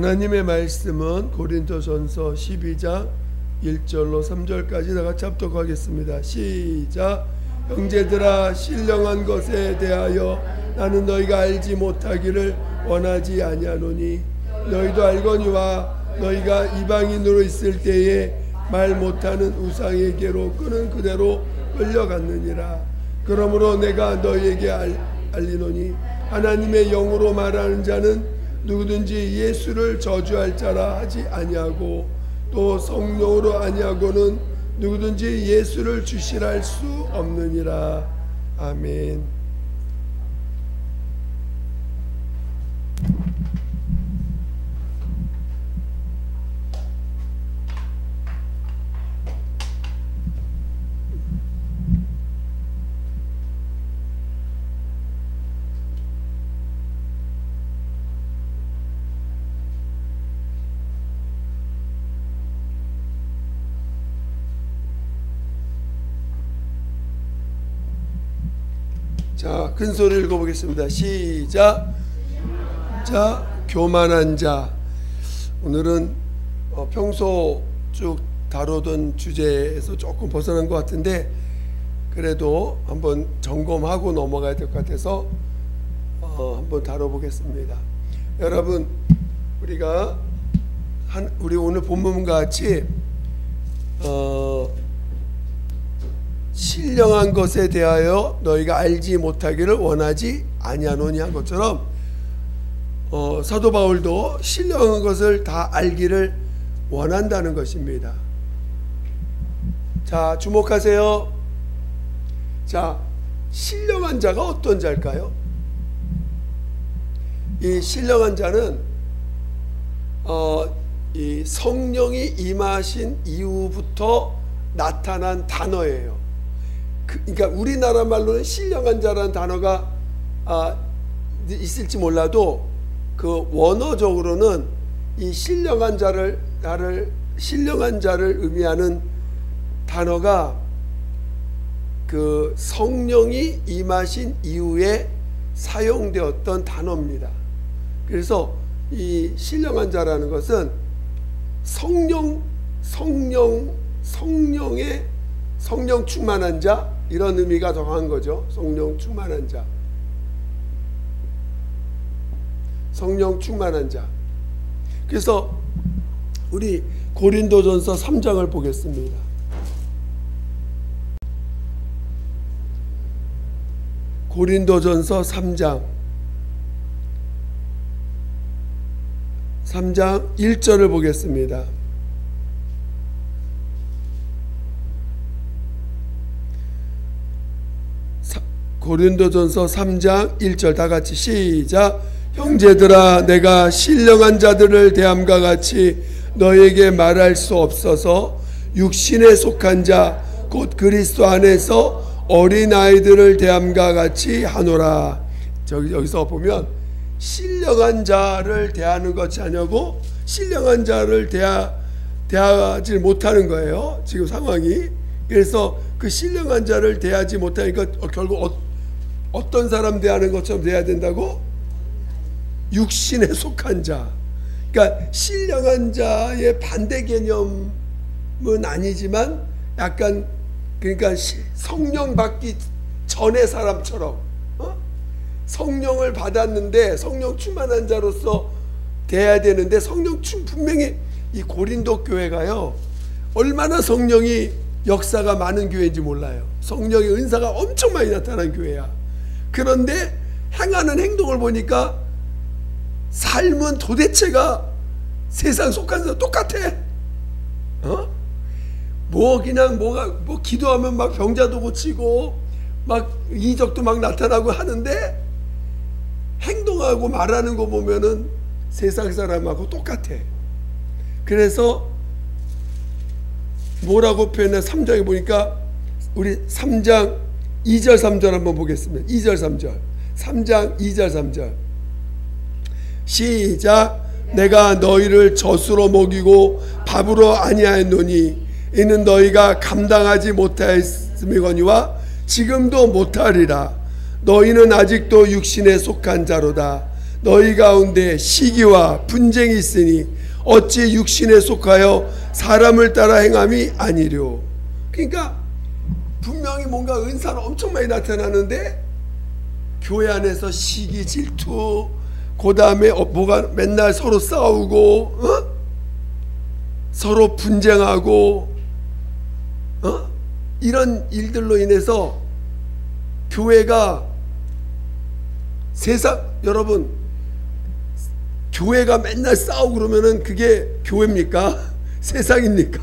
하나님의 말씀은 고린도전서 12장 1절로 3절까지 다 같이 합독하겠습니다. 시작. 형제들아, 신령한 것에 대하여 나는 너희가 알지 못하기를 원하지 아니하노니 너희도 알거니와 너희가 이방인으로 있을 때에 말 못하는 우상에게로 끄는 그대로 끌려갔느니라. 그러므로 내가 너희에게 알리노니 하나님의 영으로 말하는 자는 누구든지 예수를 저주할 자라 하지 아니하고 또 성령으로 아니하고는 누구든지 예수를 주시라 할 수 없느니라. 아멘. 자, 큰 소리 읽어보겠습니다. 시작. 자, 교만한 자. 오늘은 평소 쭉 다루던 주제에서 조금 벗어난 것 같은데 그래도 한번 점검하고 넘어가야 될 것 같아서 한번 다뤄보겠습니다. 여러분, 우리 오늘 본문과 같이 신령한 것에 대하여 너희가 알지 못하기를 원하지 아니하노니 한 것처럼 사도 바울도 신령한 것을 다 알기를 원한다는 것입니다. 자, 주목하세요. 자, 신령한 자가 어떤 자일까요? 이 신령한 자는 이 성령이 임하신 이후부터 나타난 단어예요. 그러니까 우리나라 말로는 신령한 자라는 단어가 있을지 몰라도 그 원어적으로는 이 신령한 자를 의미하는 단어가 그 성령이 임하신 이후에 사용되었던 단어입니다. 그래서 이 신령한 자라는 것은 성령 충만한 자, 이런 의미가 더한 거죠. 성령 충만한 자. 성령 충만한 자. 그래서 우리 고린도전서 3장을 보겠습니다. 고린도전서 3장 1절을 보겠습니다. 고린도전서 3장 1절 다 같이 시작. 형제들아, 내가 신령한 자들을 대함과 같이 너에게 말할 수 없어서 육신에 속한 자 곧 그리스도 안에서 어린아이들을 대함과 같이 하노라. 여기서 보면 신령한 자를 대하는 것이 아니고 신령한 자를 대하지 못하는 거예요, 지금 상황이. 그래서 그 신령한 자를 대하지 못하니까 결국 어떤 사람 대하는 것처럼 대해야 된다고? 육신에 속한 자. 그러니까 신령한 자의 반대 개념은 아니지만 약간, 그러니까 성령 받기 전의 사람처럼 성령을 받았는데 성령 충만한 자로서 대해야 되는데 분명히 이 고린도 교회가요, 얼마나 성령이 역사가 많은 교회인지 몰라요. 성령의 은사가 엄청 많이 나타난 교회야. 그런데 행하는 행동을 보니까 삶은 도대체가 세상 속한 사람 똑같아. 뭐 기도하면 막 병자도 고치고 막 이적도 막 나타나고 하는데 행동하고 말하는 거 보면은 세상 사람하고 똑같아. 그래서 뭐라고 표현해? 3장에 보니까 우리 3장 2절 3절 한번 보겠습니다. 2절 3절 3장 2절 3절 시작. 내가 너희를 젖으로 먹이고 밥으로 아니하였노니 이는 너희가 감당하지 못하였음이거니와 지금도 못하리라. 너희는 아직도 육신에 속한 자로다. 너희 가운데 시기와 분쟁이 있으니 어찌 육신에 속하여 사람을 따라 행함이 아니뇨. 그러니까 분명히 뭔가 은사는 엄청 많이 나타나는데 교회 안에서 시기, 질투, 그 다음에 뭐가 맨날 서로 싸우고 서로 분쟁하고 이런 일들로 인해서 교회가 여러분, 교회가 맨날 싸우고 그러면은 그게 교회입니까? 세상입니까?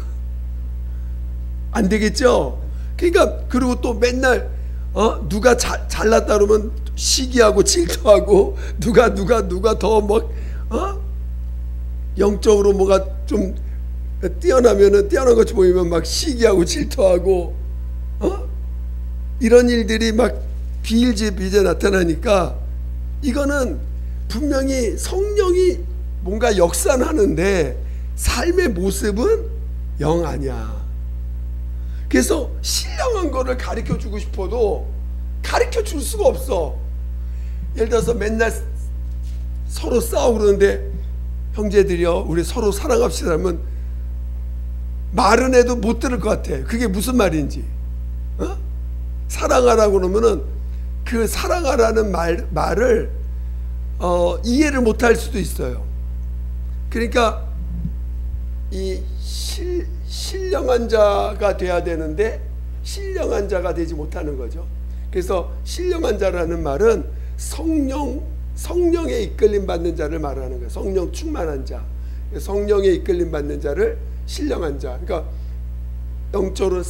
안 되겠죠? 그러니까 그리고 또 맨날 누가 잘났다 그러면 시기하고 질투하고 누가 더 막 영적으로 뭐가 좀 뛰어난 것 보이면 막 시기하고 질투하고 이런 일들이 막 비일비재 나타나니까 이거는 분명히 성령이 뭔가 역사하는데 삶의 모습은 영 아니야. 그래서 신령한 거를 가르쳐 주고 싶어도 가르쳐 줄 수가 없어. 예를 들어서 맨날 서로 싸우고 그러는데 형제들이여 우리 서로 사랑합시다 하면 말은 해도 못 들을 것 같아. 그게 무슨 말인지. 사랑하라고 그러면은 그 사랑하라는 말을 이해를 못할 수도 있어요. 그러니까 이 신령한 자가 돼야 되는데 신령한 자가 되지 못하는 거죠. 그래서 신령한 자라는 말은 성령에 이끌림 받는 자를 말하는 거예요. 성령 충만한 자, 성령에 이끌림 받는 자를 신령한 자. 그러니까 영적으로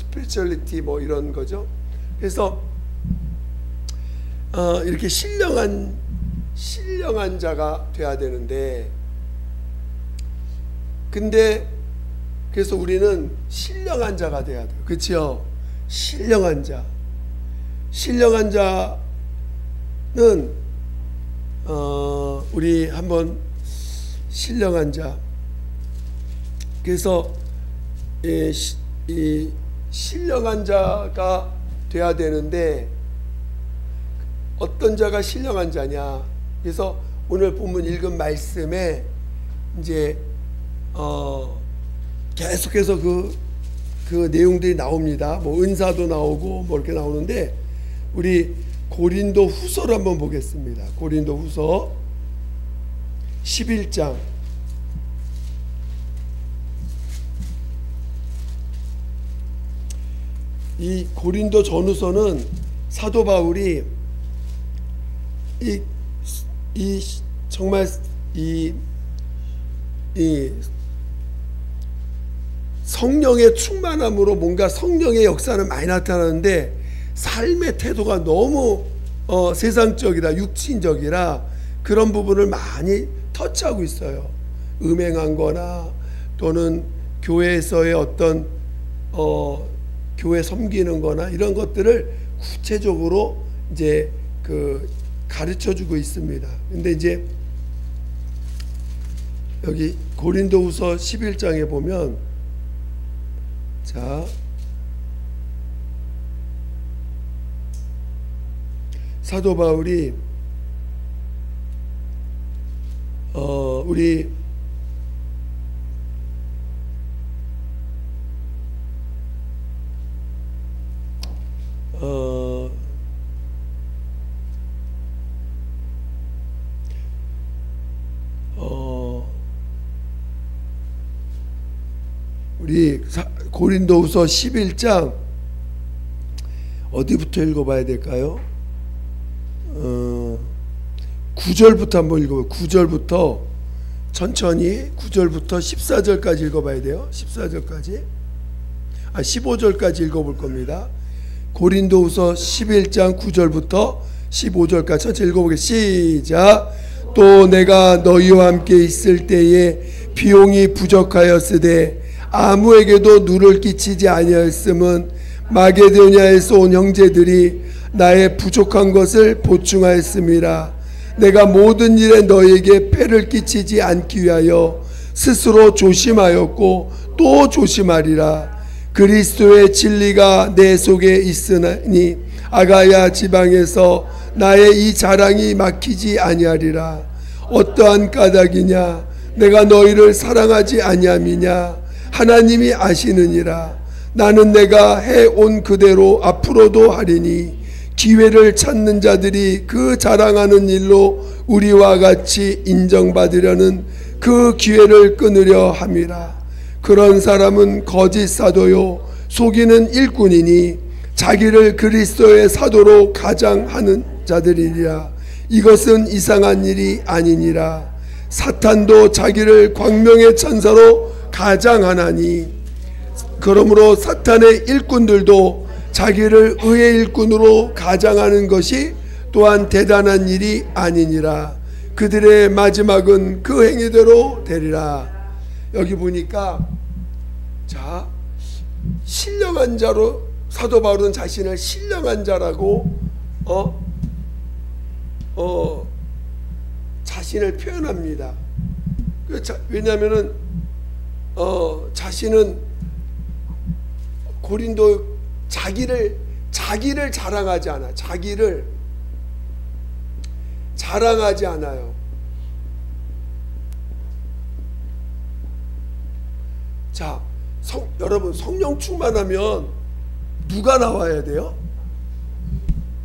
스피리추얼리티 뭐 이런 거죠. 그래서 이렇게 신령한 자가 돼야 되는데, 근데 그래서 우리는 신령한 자가 돼야 돼요. 그렇죠? 신령한 자는 우리 한번 신령한 자. 그래서 이 신령한 자가 돼야 되는데 어떤 자가 신령한 자냐? 그래서 오늘 본문 읽은 말씀에 이제 계속해서 그 내용들이 나옵니다. 뭐 은사도 나오고 뭐 이렇게 나오는데 우리 고린도 후서를 한번 보겠습니다. 고린도 후서 11장. 이 고린도 전후서는 사도 바울이 정말 이 성령의 충만함으로 뭔가 성령의 역사는 많이 나타나는데 삶의 태도가 너무 세상적이라 육신적이라 그런 부분을 많이 터치하고 있어요. 음행한 거나 또는 교회에서의 어떤 교회 섬기는 거나 이런 것들을 구체적으로 이제 가르쳐 주고 있습니다. 근데 이제 여기 고린도후서 11장에 보면 자, 사도 바울이 우리 우리 고린도후서 11장 어디부터 읽어봐야 될까요? 9절부터 한번 읽어봐요. 9절부터 천천히 9절부터 14절까지 읽어봐야 돼요. 14절까지 15절까지 읽어볼 겁니다. 고린도후서 11장 9절부터 15절까지 천천히 읽어보겠습니다. 시작. 또 내가 너희와 함께 있을 때에 비용이 부족하였으되 아무에게도 누를 끼치지 아니하였음은 마게도냐에서 온 형제들이 나의 부족한 것을 보충하였음이라. 내가 모든 일에 너에게 폐를 끼치지 않기 위하여 스스로 조심하였고 또 조심하리라. 그리스도의 진리가 내 속에 있으니 아가야 지방에서 나의 이 자랑이 막히지 아니하리라. 어떠한 까닭이냐? 내가 너희를 사랑하지 아니함이냐? 하나님이 아시느니라. 나는 내가 해온 그대로 앞으로도 하리니 기회를 찾는 자들이 그 자랑하는 일로 우리와 같이 인정받으려는 그 기회를 끊으려 함이라. 그런 사람은 거짓 사도요 속이는 일꾼이니 자기를 그리스도의 사도로 가장하는 자들이리라. 이것은 이상한 일이 아니니라. 사탄도 자기를 광명의 천사로 가장하나니 그러므로 사탄의 일꾼들도 자기를 의의 일꾼으로 가장하는 것이 또한 대단한 일이 아니니라. 그들의 마지막은 그 행위대로 되리라. 여기 보니까 자, 신령한 자로 사도 바울은 자신을 신령한 자라고 자신을 표현합니다. 왜냐하면은 자신은 고린도 자기를 자랑하지 않아. 자기를 자랑하지 않아요. 자, 여러분 성령 충만하면 누가 나와야 돼요?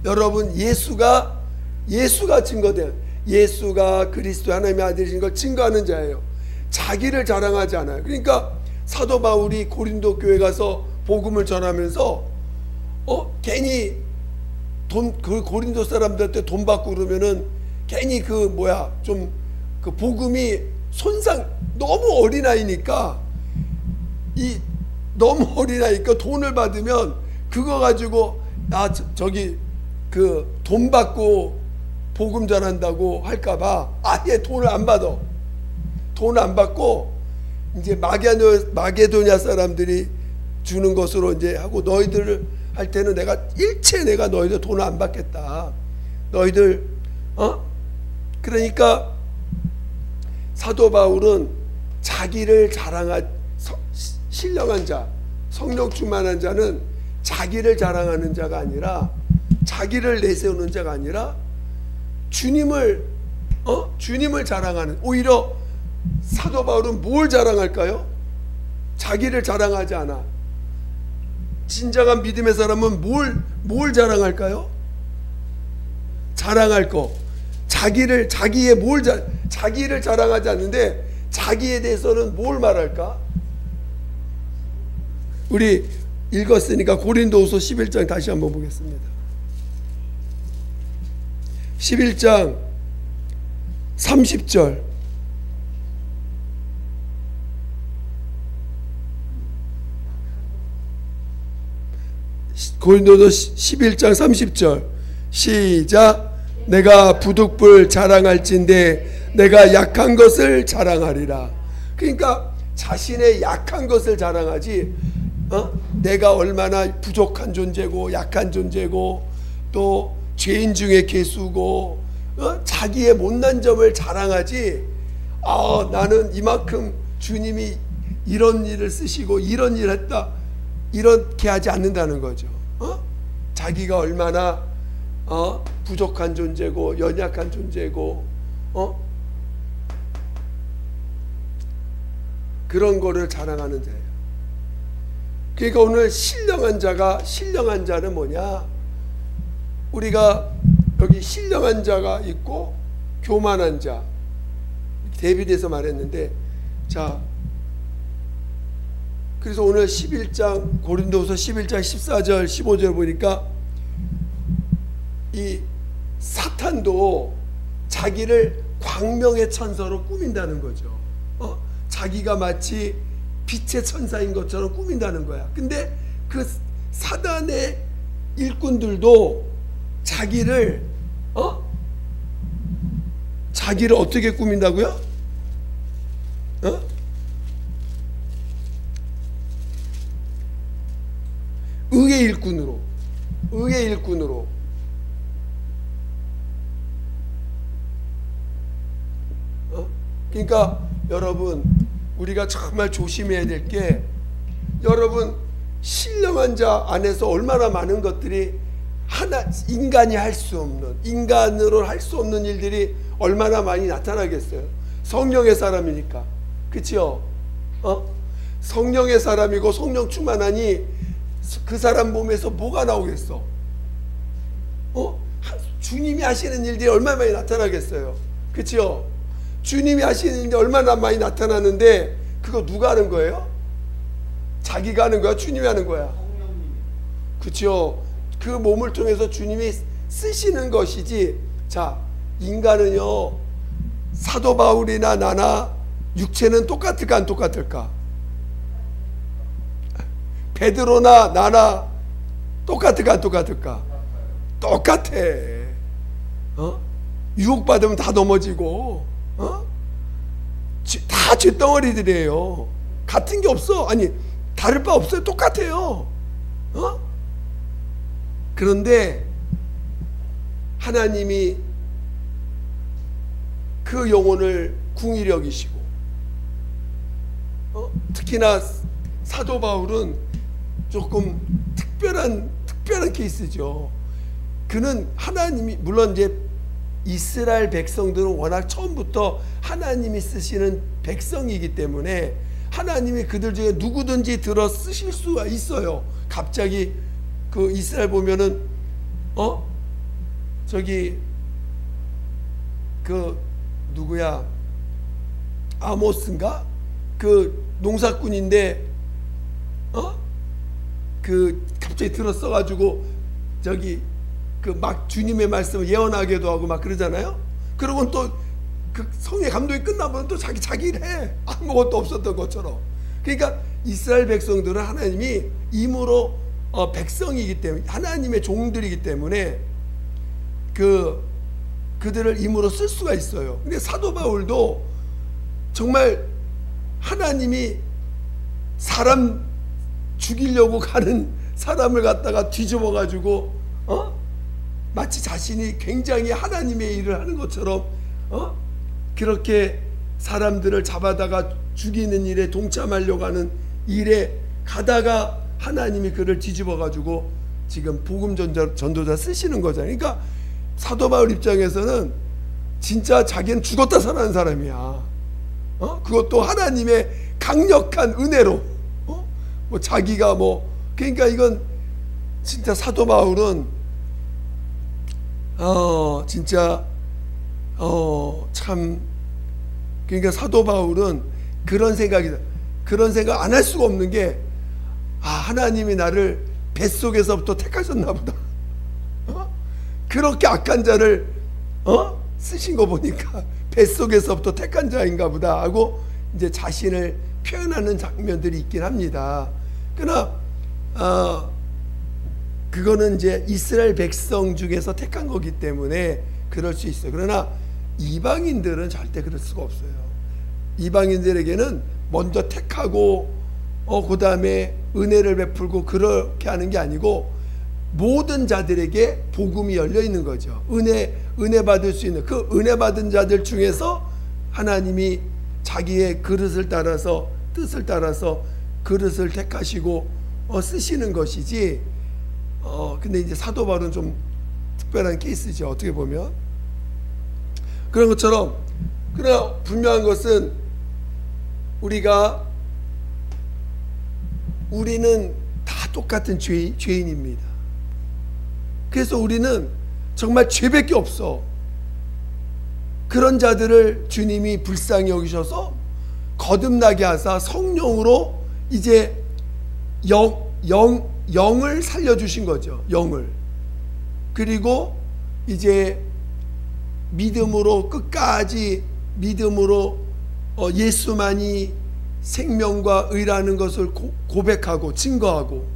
여러분 예수가 증거돼요. 예수가 그리스도 하나님의 아들이신 걸 증거하는 자예요. 자기를 자랑하지 않아요. 그러니까 사도 바울이 고린도 교회 가서 복음을 전하면서 괜히 그 고린도 사람들한테 돈 받고 그러면은 괜히 좀 그 복음이 너무 어린아이니까 돈을 받으면 그거 가지고 저기 돈 받고 복음 전한다고 할까봐 아예 돈을 안 받아. 돈을 안 받고 이제 마게도냐 사람들이 주는 것으로 이제 하고, 너희들을 할 때는 내가 너희들 돈을 안 받겠다. 너희들 그러니까 사도 바울은 자기를 신령한 자, 성령 충만한 자는 자기를 자랑하는 자가 아니라, 자기를 내세우는 자가 아니라 주님을 자랑하는, 오히려 사도 바울은 뭘 자랑할까요? 자기를 자랑하지 않아. 진정한 믿음의 사람은 뭘 자랑할까요? 자랑할 거. 자기를 자랑하지 않는데 자기에 대해서는 뭘 말할까? 우리 읽었으니까 고린도후서 11장 다시 한번 보겠습니다. 11장 30절. 고린도서 11장 30절 시작. 내가 부득불 자랑할진대 내가 약한 것을 자랑하리라. 그러니까 자신의 약한 것을 자랑하지, 내가 얼마나 부족한 존재고 약한 존재고 또 죄인 중에 괴수고 자기의 못난 점을 자랑하지, 나는 이만큼 주님이 이런 일을 쓰시고 이런 일을 했다, 이렇게 하지 않는다는 거죠. 자기가 얼마나 부족한 존재고 연약한 존재고 그런 거를 자랑하는 자예요. 그러니까 오늘 신령한 자는 뭐냐? 우리가 여기 신령한 자가 있고 교만한 자 대비돼서 말했는데, 자, 그래서 오늘 11장 고린도후서 11장 14절 15절 보니까 이 사탄도 자기를 광명의 천사로 꾸민다는 거죠. 자기가 마치 빛의 천사인 것처럼 꾸민다는 거야. 근데 그 사단의 일꾼들도 자기를 어떻게 꾸민다고요? 의의 일꾼으로. 그러니까 여러분, 우리가 정말 조심해야 될 게, 여러분 신령한 자 안에서 얼마나 많은 것들이 인간이 할 수 없는, 인간으로 할 수 없는 일들이 얼마나 많이 나타나겠어요. 성령의 사람이니까. 그치요? 성령의 사람이고 성령 충만하니 그 사람 몸에서 뭐가 나오겠어? 주님이 하시는 일들이 얼마나 많이 나타나겠어요. 그치요? 주님이 하시는 일이 얼마나 많이 나타나는데 그거 누가 하는 거예요? 자기가 하는 거야? 주님이 하는 거야? 그치요? 그 몸을 통해서 주님이 쓰시는 것이지. 자, 인간은요, 사도 바울이나 나나 육체는 똑같을까 안 똑같을까? 베드로나 나나 똑같을까 안 똑같을까? 똑같아. 유혹받으면 다 넘어지고, 다 쇳덩어리들이에요. 같은 게 없어. 아니, 다를 바 없어요. 똑같아요. 그런데 하나님이 그 영혼을 궁히 여기시고, 특히나 사도 바울은 조금 특별한 케이스죠. 그는 하나님이, 물론 이제 이스라엘 백성들은 워낙 처음부터 하나님이 쓰시는 백성이기 때문에 하나님이 그들 중에 누구든지 들어 쓰실 수가 있어요. 갑자기 그 이스라엘 보면은 저기 그 누구야, 아모스인가? 그 농사꾼인데 그 갑자기 들어 써가지고 저기 그 막 주님의 말씀을 예언하기도 하고 막 그러잖아요. 그러고는 또 그 성의 감동이 끝나면 또 자기 일 해. 아무것도 없었던 것처럼. 그러니까 이스라엘 백성들은 하나님이 임으로 백성이기 때문에, 하나님의 종들이기 때문에 그들을 임으로 쓸 수가 있어요. 근데 사도 바울도 정말 하나님이 사람 죽이려고 가는 사람을 갖다가 뒤집어 가지고 마치 자신이 굉장히 하나님의 일을 하는 것처럼 그렇게 사람들을 잡아다가 죽이는 일에 동참하려고 하는 일에 가다가 하나님이 그를 뒤집어 가지고 지금 복음 전도자 쓰시는 거잖아요. 그러니까 사도 바울 입장에서는 진짜 자기는 죽었다 살아난 사람이야. 그것도 하나님의 강력한 은혜로. 뭐 자기가 뭐, 그러니까 이건 진짜 사도 바울은 진짜 참, 그러니까 사도 바울은 그런 생각 안 할 수가 없는 게, 하나님이 나를 뱃속에서부터 택하셨나 보다. 그렇게 악한 자를 쓰신 거 보니까 뱃속에서부터 택한 자인가 보다 하고 이제 자신을 표현하는 장면들이 있긴 합니다. 그러나 그거는 이제 이스라엘 백성 중에서 택한 거기 때문에 그럴 수 있어요. 그러나 이방인들은 절대 그럴 수가 없어요. 이방인들에게는 먼저 택하고 그 다음에 은혜를 베풀고 그렇게 하는 게 아니고 모든 자들에게 복음이 열려 있는 거죠. 은혜 받을 수 있는 그 은혜 받은 자들 중에서 하나님이 자기의 그릇을 따라서, 뜻을 따라서 그릇을 택하시고 쓰시는 것이지. 근데 이제 사도 바울은 좀 특별한 케이스죠, 어떻게 보면. 그런 것처럼, 그러나 분명한 것은 우리는 다 똑같은 죄인입니다. 그래서 우리는 정말 죄밖에 없어. 그런 자들을 주님이 불쌍히 여기셔서 거듭나게 하사 성령으로 이제 영을 살려주신 거죠. 영을. 그리고 이제 믿음으로, 끝까지 믿음으로 예수만이 생명과 의라는 것을 고백하고 증거하고,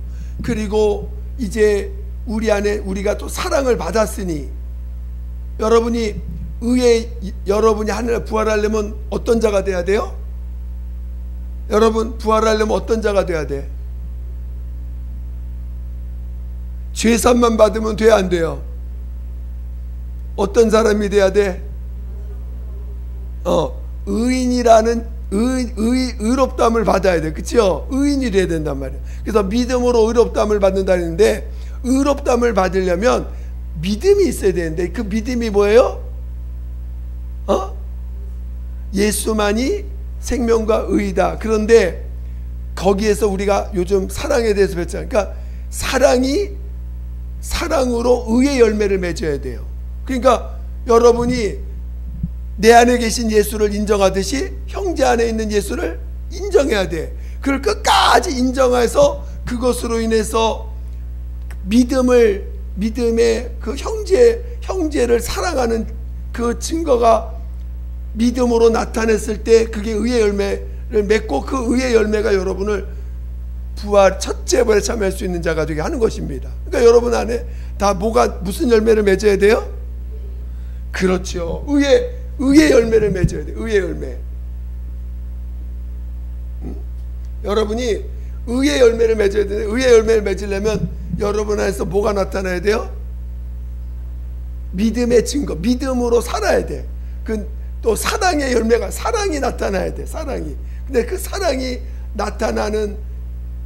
그리고 이제 우리 안에 우리가 또 사랑을 받았으니, 여러분이 하늘에 부활하려면 어떤 자가 돼야 돼요? 여러분 부활하려면 어떤 자가 돼야 돼? 죄산만 받으면 돼야 안 돼요? 어떤 사람이 돼야 돼? 의인이라는 의롭다함을 받아야 돼. 그치요? 의인이 돼야 된단 말이에요. 그래서 믿음으로 의롭다함을 받는다는데, 의롭다함을 받으려면 믿음이 있어야 되는데 그 믿음이 뭐예요? 예수만이 생명과 의이다. 그런데 거기에서 우리가 요즘 사랑에 대해서 배웠잖아요. 그러니까 사랑으로 의의 열매를 맺어야 돼요. 그러니까 여러분이 내 안에 계신 예수를 인정하듯이 형제 안에 있는 예수를 인정해야 돼. 그걸 끝까지 인정해서 그것으로 인해서 믿음의 그 형제를 사랑하는 그 증거가 믿음으로 나타냈을 때 그게 의의 열매를 맺고 그 의의 열매가 여러분을 첫째 부활에 참여할 수 있는 자가 되게 하는 것입니다. 그러니까 여러분 안에 다 무슨 열매를 맺어야 돼요? 그렇죠. 의의 열매를 맺어야 돼요. 의의 열매. 여러분이 의의 열매를 맺어야 되는데 의의 열매를 맺으려면 여러분 안에서 뭐가 나타나야 돼요? 믿음의 증거, 믿음으로 살아야 돼. 또 사랑의 열매가 사랑이 나타나야 돼. 사랑이. 근데 그 사랑이 나타나는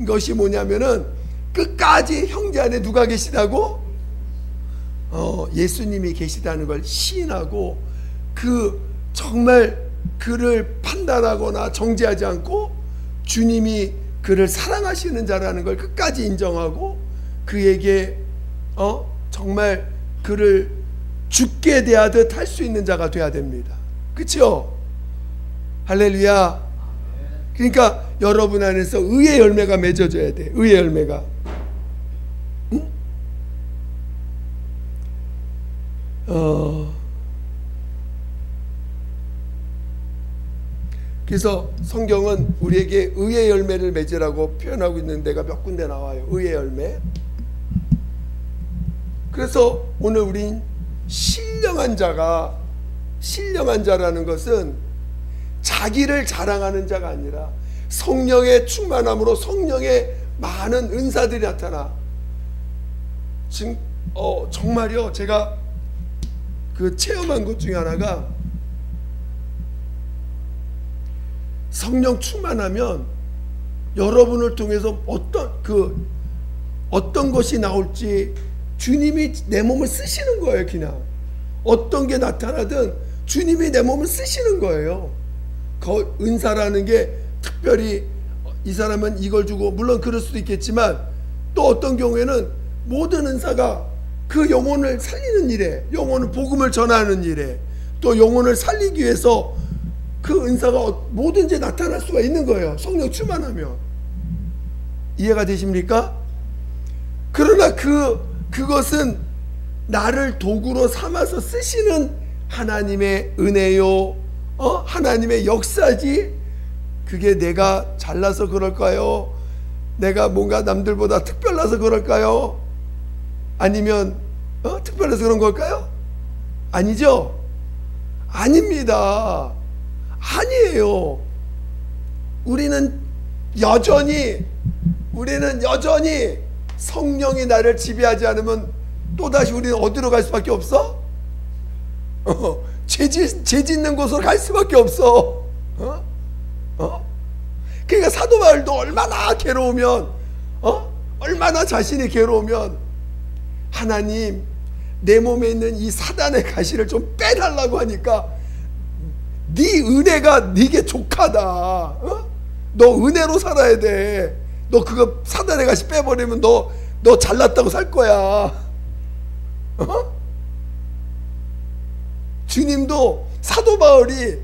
것이 뭐냐면은 끝까지 형제 안에 누가 계시다고? 예수님이 계시다는 걸 시인하고 정말 그를 판단하거나 정죄하지 않고 주님이 그를 사랑하시는 자라는 걸 끝까지 인정하고 그에게 정말 그를 죽게 대하듯 할 수 있는 자가 돼야 됩니다. 그렇죠? 할렐루야. 그러니까 여러분 안에서 의의 열매가 맺어져야 돼. 의의 열매가. 응? 그래서 성경은 우리에게 의의 열매를 맺으라고 표현하고 있는 데가 몇 군데 나와요. 의의 열매. 그래서 오늘 우린 신령한 자라는 것은 자기를 자랑하는 자가 아니라 성령의 충만함으로 성령의 많은 은사들이 나타나. 지금 정말요, 제가 그 체험한 것 중에 하나가 성령 충만하면 여러분을 통해서 어떤 것이 나올지 주님이 내 몸을 쓰시는 거예요. 그냥 어떤 게 나타나든 주님이 내 몸을 쓰시는 거예요. 은사라는 게 특별히 이 사람은 이걸 주고, 물론 그럴 수도 있겠지만 또 어떤 경우에는 모든 은사가 그 영혼을 살리는 일에, 영혼을 복음을 전하는 일에, 또 영혼을 살리기 위해서 그 은사가 뭐든지 나타날 수가 있는 거예요. 성령 충만하면. 이해가 되십니까? 그러나 그것은 나를 도구로 삼아서 쓰시는 하나님의 은혜요, 하나님의 역사지. 그게 내가 잘나서 그럴까요? 내가 뭔가 남들보다 특별나서 그럴까요? 아니면 특별해서 그런 걸까요? 아니죠? 아닙니다. 아니에요. 우리는 여전히 성령이 나를 지배하지 않으면 또다시 우리는 어디로 갈 수밖에 없어? 죄 짓는 곳으로 갈 수밖에 없어. 그러니까 사도 바울도 얼마나 괴로우면, 얼마나 자신이 괴로우면 하나님, 내 몸에 있는 이 사단의 가시를 좀 빼달라고 하니까 네 은혜가 네게 족하다. 너 은혜로 살아야 돼. 너 그거 사단의 가시 빼버리면 너 잘났다고 살 거야. 주님도 사도 바울이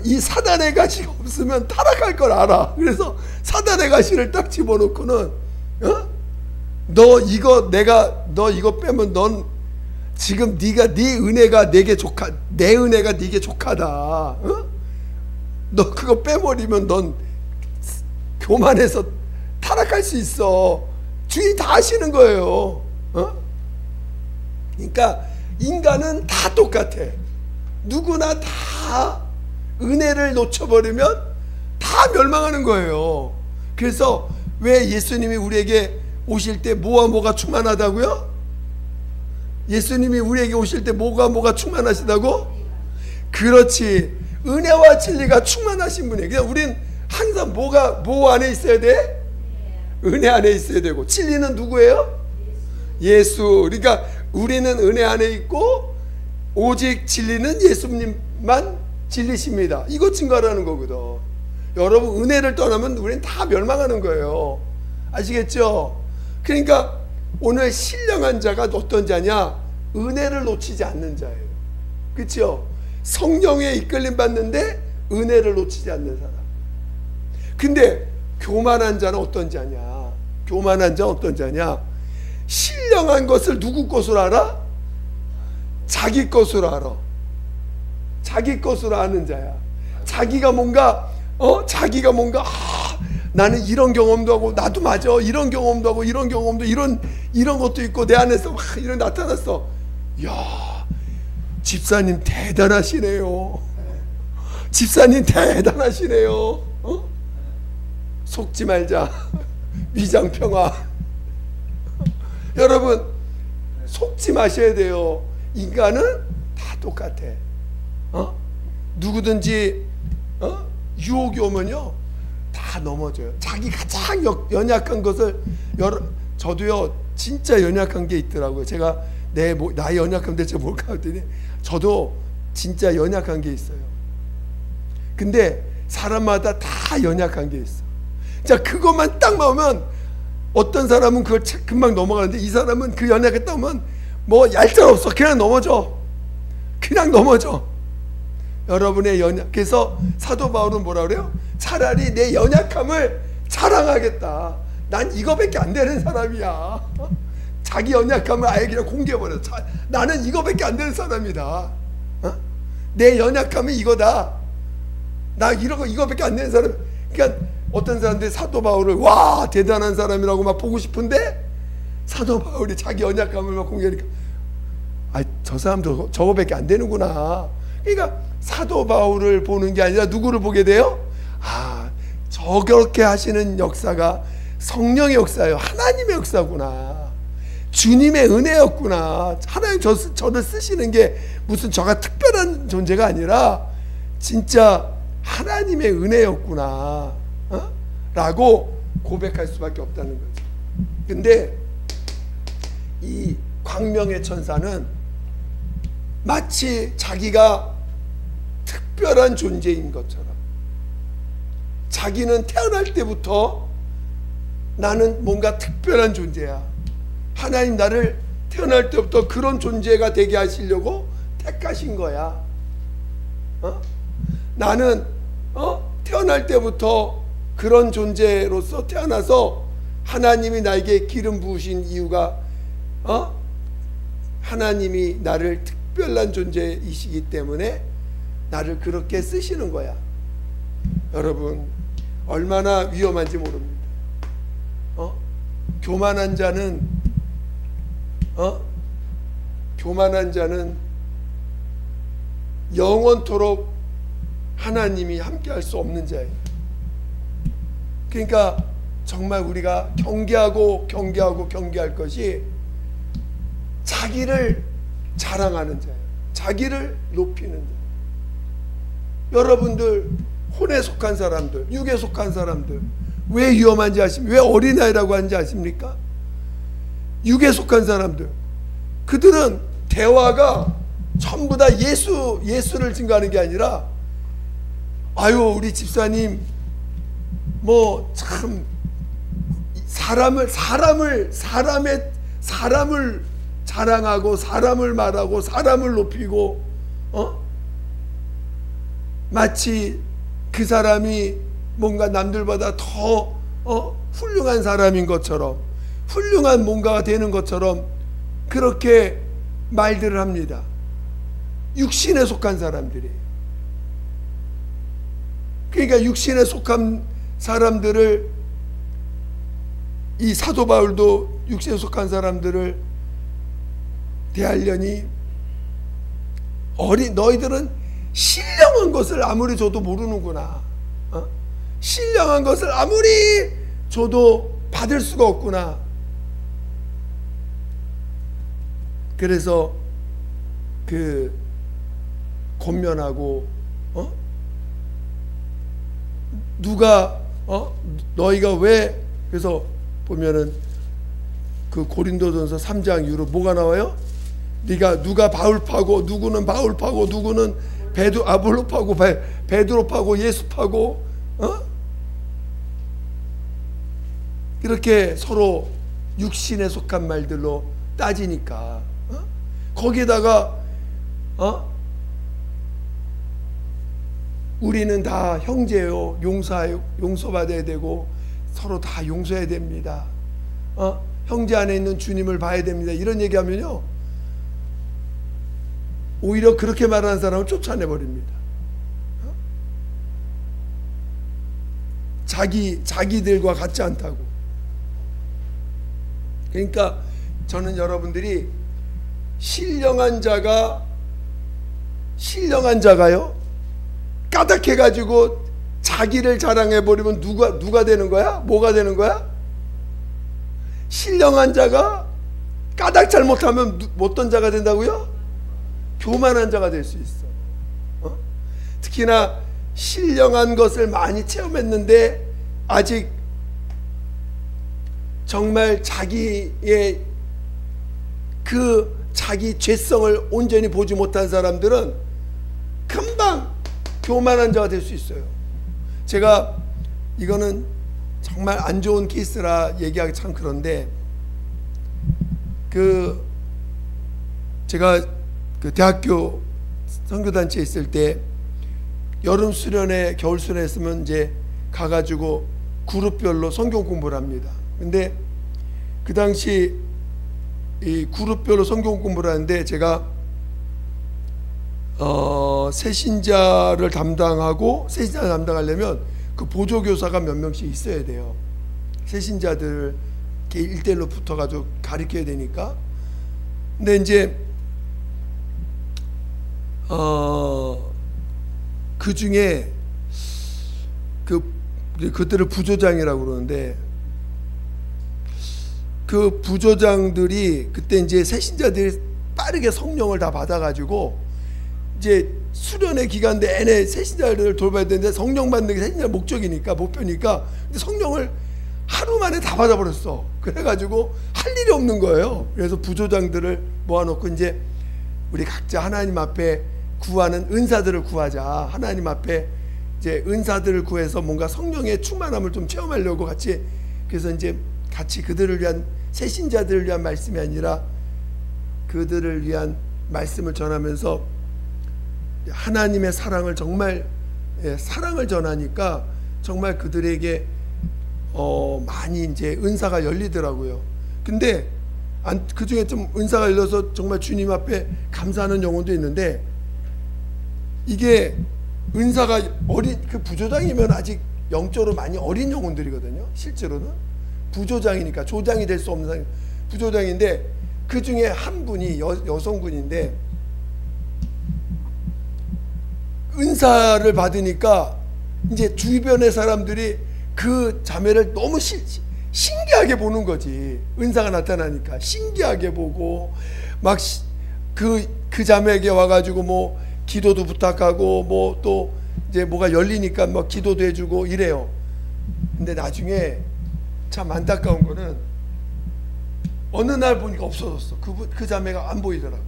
이 사단의 가시가 없으면 타락할 걸 알아. 그래서 사단의 가시를 딱 집어넣고는 너 이거 빼면 넌 지금 네 은혜가 내게 내 은혜가 네게 족하다. 너 그거 빼버리면 넌 교만해서 타락할 수 있어. 주님 다 아시는 거예요. 그러니까 인간은 다 똑같아. 누구나 다 은혜를 놓쳐버리면 다 멸망하는 거예요. 그래서 왜 예수님이 우리에게 오실 때 뭐가 충만하다고요? 예수님이 우리에게 오실 때 뭐가 충만하시다고? 그렇지. 은혜와 진리가 충만하신 분이에요. 그냥 우린 항상 뭐 안에 있어야 돼? 은혜 안에 있어야 되고, 진리는 누구예요? 예수. 그러니까 우리는 은혜 안에 있고 오직 진리는 예수님만 진리십니다. 이거 증거하라는 거거든. 여러분, 은혜를 떠나면 우리는 다 멸망하는 거예요. 아시겠죠? 그러니까 오늘 신령한 자가 어떤 자냐? 은혜를 놓치지 않는 자예요. 그렇죠? 성령에 이끌림 받는데 은혜를 놓치지 않는 사람. 근데 교만한 자는 어떤 자냐? 교만한 자는 어떤 자냐? 신령한 것을 누구 것으로 알아? 자기 것으로 알아. 자기 것으로 아는 자야. 자기가 뭔가 나는 이런 경험도 하고, 나도 맞아, 이런 경험도 하고, 이런 경험도, 이런 것도 있고 내 안에서 막 이런 나타났어. 야, 집사님 대단하시네요. 집사님 대단하시네요. 속지 말자. 위장평화. 여러분, 속지 마셔야 돼요. 인간은 다 똑같아. 누구든지 유혹이 오면요 다 넘어져요. 자기 가장 연약한 것을, 저도요 진짜 연약한 게 있더라고요. 제가 나의 연약함 대체 뭘까 했더니 저도 진짜 연약한 게 있어요. 근데 사람마다 다 연약한 게 있어. 자, 그것만 딱 나오면 어떤 사람은 그걸 금방 넘어가는데, 이 사람은 그 연약에 딱 오면 뭐 얄짤없어. 그냥 넘어져. 여러분의 그래서 사도 바울은 뭐라 그래요? 차라리 내 연약함을 자랑하겠다. 난 이거밖에 안 되는 사람이야. 자기 연약함을 아예 그냥 공개해버려. 나는 이거밖에 안 되는 사람이다. 내 연약함이 이거다. 나 이거밖에 안 되는 사람. 그러니까 어떤 사람들이 사도 바울을 와 대단한 사람이라고 막 보고 싶은데, 사도 바울이 자기 연약함을 막 공개하니까 저 사람도 저거밖에 안 되는구나. 그러니까 사도 바울을 보는 게 아니라 누구를 보게 돼요? 저렇게 하시는 역사가 성령의 역사예요. 하나님의 역사구나. 주님의 은혜였구나. 하나님 저를 쓰시는 게 무슨 저가 특별한 존재가 아니라 진짜 하나님의 은혜였구나 라고 고백할 수밖에 없다는 거죠. 근데 이 광명의 천사는 마치 자기가 특별한 존재인 것처럼, 자기는 태어날 때부터 나는 뭔가 특별한 존재야. 하나님 나를 태어날 때부터 그런 존재가 되게 하시려고 택하신 거야. 나는 태어날 때부터 그런 존재로서 태어나서 하나님이 나에게 기름 부으신 이유가 하나님이 나를 특별한 존재이시기 때문에 나를 그렇게 쓰시는 거야. 여러분, 얼마나 위험한지 모릅니다. 교만한 자는 영원토록 하나님이 함께할 수 없는 자예요. 그러니까 정말 우리가 경계할 것이 자기를 자랑하는 자예요. 자기를 높이는 자. 여러분들, 혼에 속한 사람들, 육에 속한 사람들 왜 위험한지 아십니까? 왜 어린아이라고 하는지 아십니까? 육에 속한 사람들, 그들은 대화가 전부 다 예수를 증거하는 게 아니라, 우리 집사님 뭐 참 사람을 자랑하고 사람을 말하고 사람을 높이고 마치 그 사람이 뭔가 남들보다 더 훌륭한 사람인 것처럼, 훌륭한 뭔가가 되는 것처럼 그렇게 말들을 합니다. 육신에 속한 사람들이. 그러니까 육신에 속한 사람들을, 이 사도 바울도 육신에 속한 사람들을 대하려니, 너희들은 신령한 것을 아무리 줘도 모르는구나. 신령한 것을 아무리 줘도 받을 수가 없구나. 그래서 권면하고, 누가 너희가 왜, 그래서 보면은 그 고린도전서 3장 이후로 뭐가 나와요? 네가 누가 바울 파고 누구는 바울 파고 누구는 아볼로 파고 베드로 파고 예수 파고 이렇게 서로 육신에 속한 말들로 따지니까 거기에다가 우리는 다 형제요, 용서받아야 되고 서로 다 용서해야 됩니다. 형제 안에 있는 주님을 봐야 됩니다. 이런 얘기하면요, 오히려 그렇게 말하는 사람을 쫓아내버립니다. 자기들과 같지 않다고. 그러니까 저는 여러분들이 신령한 자가요 까닭해가지고 자기를 자랑해버리면 누가 되는 거야? 뭐가 되는 거야? 신령한 자가 까닭 잘못하면 어떤 자가 된다고요? 교만한 자가 될 수 있어. 특히나 신령한 것을 많이 체험했는데 아직 정말 자기의 자기 죄성을 온전히 보지 못한 사람들은 금방 교만한 자가 될 수 있어요. 제가 이거는 정말 안 좋은 케이스라 얘기하기 참 그런데 제가 대학교 선교단체에 있을 때 여름 수련회, 겨울 수련회 있으면 이제 가가지고 그룹별로 성경 공부를 합니다. 근데 그 당시 이 그룹별로 성경 공부를 하는데 제가 새신자를 담당하려면 그 보조교사가 몇 명씩 있어야 돼요. 새신자들 이렇게 1대1로 붙어가지고 가르쳐야 되니까. 근데 이제 그 중에 그들을 부조장이라고 그러는데 그 부조장들이 그때 이제 새신자들이 빠르게 성령을 다 받아가지고 이제 수련회 기간 내내 새신자들을 돌봐야 되는데 성령 받는 게 새신자 목적이니까 목표니까 근데 성령을 하루 만에 다 받아버렸어. 그래가지고 할 일이 없는 거예요. 그래서 부조장들을 모아놓고 이제 우리 각자 하나님 앞에 구하는 은사들을 구하자. 하나님 앞에 이제 은사들을 구해서 뭔가 성령의 충만함을 좀 체험하려고 같이, 그래서 이제 같이 그들을 위한, 새신자들을 위한 말씀이 아니라 그들을 위한 말씀을 전하면서 하나님의 사랑을 정말 사랑을 전하니까 정말 그들에게 많이 이제 은사가 열리더라고요. 근데 그 중에 좀 은사가 열려서 정말 주님 앞에 감사하는 영혼도 있는데, 이게 은사가 그 부조장이면 아직 영적으로 많이 어린 영혼들이거든요. 실제로는 부조장이니까 조장이 될 수 없는 부조장인데, 그 중에 한 분이 여성분인데 은사를 받으니까 이제 주변의 사람들이 그 자매를 너무 신기하게 보는 거지. 은사가 나타나니까 신기하게 보고 막 그 자매에게 와가지고 뭐 기도도 부탁하고 뭐 또 이제 뭐가 열리니까 막 기도도 해주고 이래요. 근데 나중에 참 안타까운 거는 어느 날 보니까 없어졌어. 그 자매가 안 보이더라고.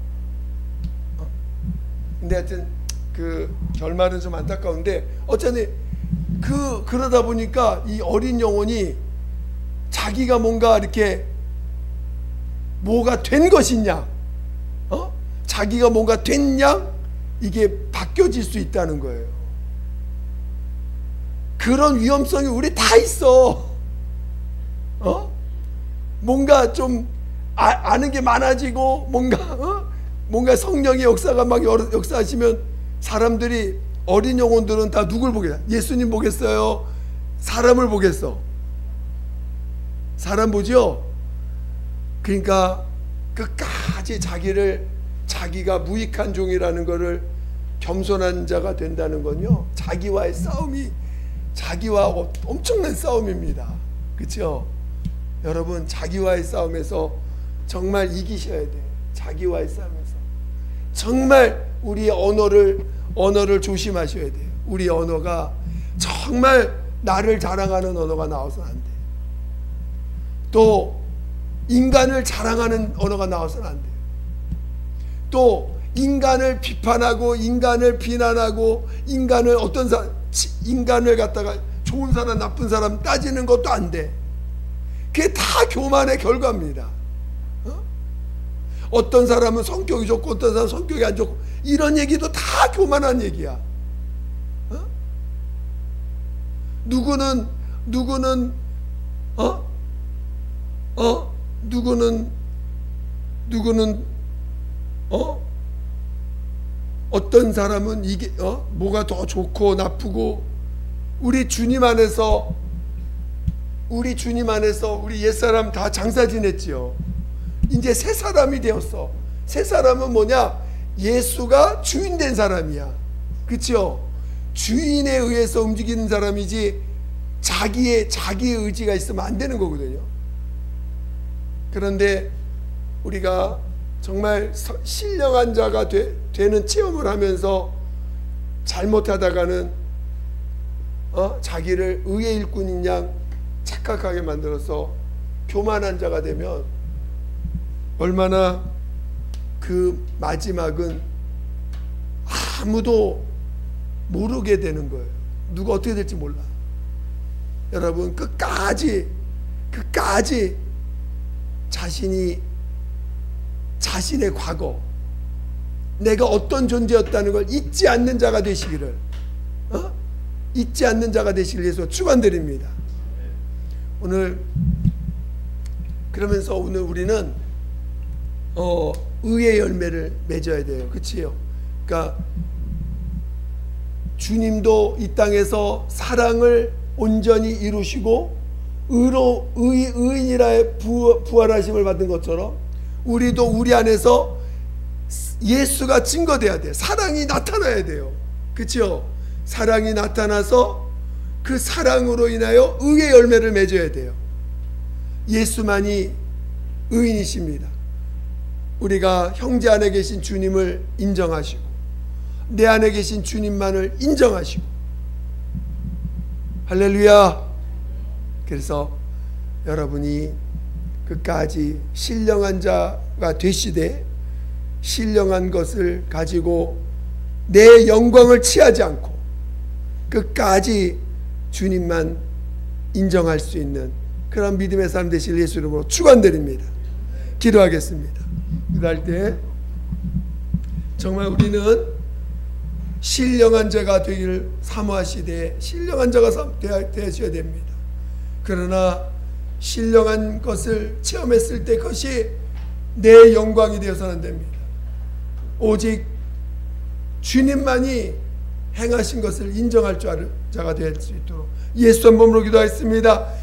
근데 하여튼 그 결말은 좀 안타까운데, 어쨌든 그러다 보니까 이 어린 영혼이 자기가 뭔가 이렇게 뭐가 된 것이냐, 자기가 뭔가 됐냐, 이게 바뀌어질 수 있다는 거예요. 그런 위험성이 우리 다 있어. 뭔가 좀 아는 게 많아지고 뭔가 성령의 역사가 막 역사하시면 사람들이, 어린 영혼들은 다 누굴 보겠어요? 예수님 보겠어요? 사람을 보겠어? 사람 보죠? 그러니까 끝까지 자기가 무익한 종이라는 것을, 겸손한 자가 된다는 건요, 자기와의 싸움이, 자기와 엄청난 싸움입니다. 그렇죠? 여러분, 자기와의 싸움에서 정말 이기셔야 돼요. 자기와의 싸움에서 정말 우리의 언어를 조심하셔야 돼요. 우리 언어가 정말 나를 자랑하는 언어가 나와서는 안 돼. 또 인간을 자랑하는 언어가 나와서는 안 돼요. 또 인간을 비판하고 인간을 비난하고 인간을 인간을 갖다가 좋은 사람 나쁜 사람 따지는 것도 안 돼. 그게 다 교만의 결과입니다. 어떤 사람은 성격이 좋고 어떤 사람은 성격이 안 좋고 이런 얘기도 다 교만한 얘기야. 누구는 어떤 사람은 이게 뭐가 더 좋고 나쁘고 우리 주님 안에서 우리 옛사람 다 장사 지냈지요. 이제 새 사람이 되었어. 새 사람은 뭐냐? 예수가 주인 된 사람이야. 그렇죠? 주인에 의해서 움직이는 사람이지 자기의 의지가 있으면 안 되는 거거든요. 그런데 우리가 정말 신령한 자가 되는 체험을 하면서 잘못하다가는 자기를 의의 일꾼인 양 착각하게 만들어서 교만한 자가 되면 얼마나 그 마지막은 아무도 모르게 되는 거예요. 누가 어떻게 될지 몰라. 여러분 끝까지 자신의 과거, 내가 어떤 존재였다는 걸 잊지 않는 자가 되시기를, 잊지 않는 자가 되시길 위해서 축원드립니다. 그러면서 오늘 우리는 의의 열매를 맺어야 돼요. 그치요? 그러니까 주님도 이 땅에서 사랑을 온전히 이루시고 의인이라의 부활하심을 받은 것처럼 우리도 우리 안에서 예수가 증거돼야 돼요. 사랑이 나타나야 돼요. 그치요? 사랑이 나타나서 그 사랑으로 인하여 의의 열매를 맺어야 돼요. 예수만이 의인이십니다. 우리가 형제 안에 계신 주님을 인정하시고 내 안에 계신 주님만을 인정하시고, 할렐루야. 그래서 여러분이 끝까지 신령한 자가 되시되 신령한 것을 가지고 내 영광을 취하지 않고 끝까지 주님만 인정할 수 있는 그런 믿음의 사람 되실 예수 이름으로 축원드립니다. 기도하겠습니다. 기도할 때 정말 우리는 신령한 자가 되기를 사모하시되 신령한 자가 되셔야 됩니다. 그러나 신령한 것을 체험했을 때 그것이 내 영광이 되어서는 안 됩니다. 오직 주님만이 행하신 것을 인정할 자가 될 수 있도록 예수 한 몸으로 기도하겠습니다.